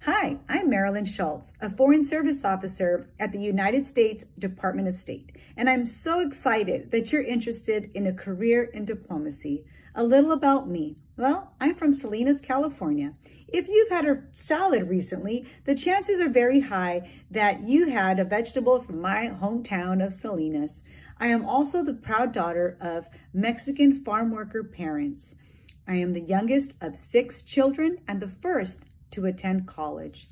Hi, I'm Marilyn Schultz, a Foreign Service Officer at the United States Department of State, and I'm so excited that you're interested in a career in diplomacy. A little about me. Well, I'm from Salinas, California. If you've had a salad recently, the chances are very high that you had a vegetable from my hometown of Salinas. I am also the proud daughter of Mexican farm worker parents. I am the youngest of 6 children and the first to attend college.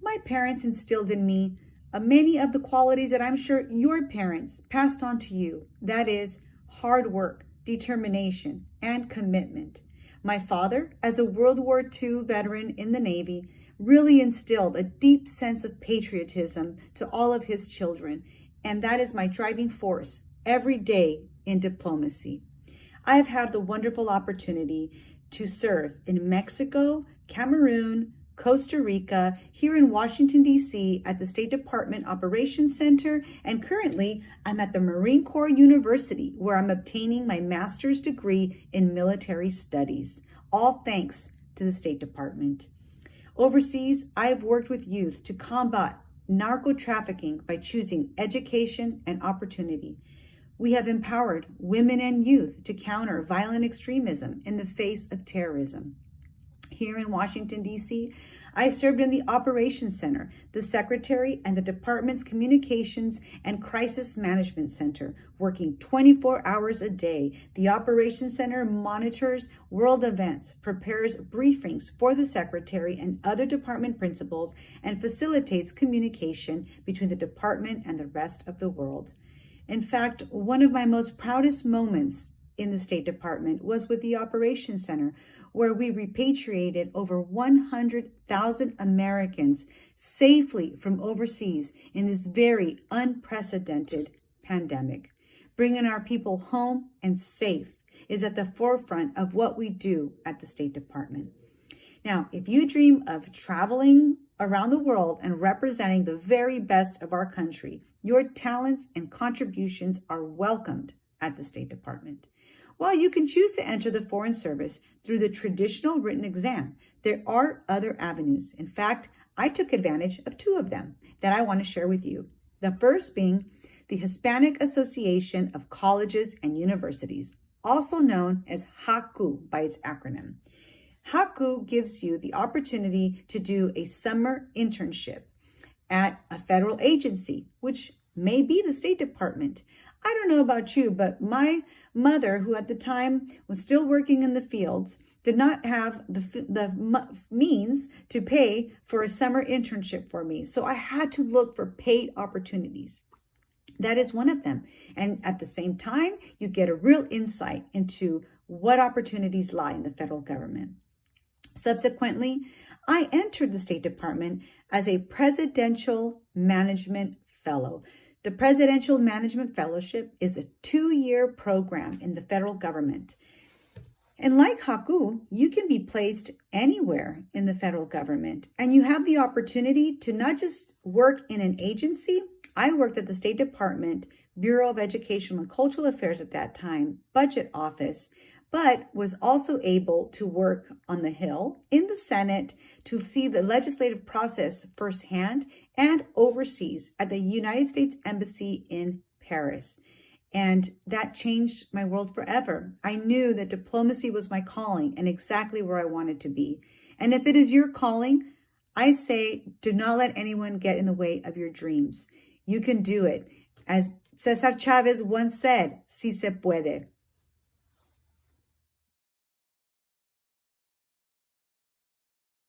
My parents instilled in me many of the qualities that I'm sure your parents passed on to you. That is hard work, determination, and commitment. My father, as a World War II veteran in the Navy, really instilled a deep sense of patriotism to all of his children, and that is my driving force every day in diplomacy. I have had the wonderful opportunity to serve in Mexico, Cameroon, Costa Rica, here in Washington, D.C. at the State Department Operations Center, and currently I'm at the Marine Corps University where I'm obtaining my master's degree in military studies, all thanks to the State Department. Overseas, I have worked with youth to combat narco trafficking by choosing education and opportunity. We have empowered women and youth to counter violent extremism in the face of terrorism. Here in Washington, D.C., I served in the Operations Center, the Secretary and the Department's Communications and Crisis Management Center, working 24 hours a day. The Operations Center monitors world events, prepares briefings for the Secretary and other department principals, and facilitates communication between the department and the rest of the world. In fact, one of my most proudest moments in the State Department was with the Operations Center, where we repatriated over 100,000 Americans safely from overseas in this very unprecedented pandemic. Bringing our people home and safe is at the forefront of what we do at the State Department. Now, if you dream of traveling around the world and representing the very best of our country, your talents and contributions are welcomed at the State Department. While you can choose to enter the Foreign Service through the traditional written exam, there are other avenues. In fact, I took advantage of 2 of them that I want to share with you. The first being the Hispanic Association of Colleges and Universities, also known as HACU by its acronym. HACU gives you the opportunity to do a summer internship at a federal agency, which may be the State Department. I don't know about you, but my mother, who at the time was still working in the fields, did not have the means to pay for a summer internship for me. So I had to look for paid opportunities. That is one of them. And at the same time, you get a real insight into what opportunities lie in the federal government. Subsequently, I entered the State Department as a Presidential Management Fellow. The Presidential Management Fellowship is a 2-year program in the federal government. And like HACU, you can be placed anywhere in the federal government, and you have the opportunity to not just work in an agency. I worked at the State Department, Bureau of Educational and Cultural Affairs at that time, Budget Office, but was also able to work on the Hill, in the Senate, to see the legislative process firsthand, and overseas at the United States Embassy in Paris. And that changed my world forever. I knew that diplomacy was my calling and exactly where I wanted to be. And if it is your calling, I say, do not let anyone get in the way of your dreams. You can do it. As Cesar Chavez once said, si se puede.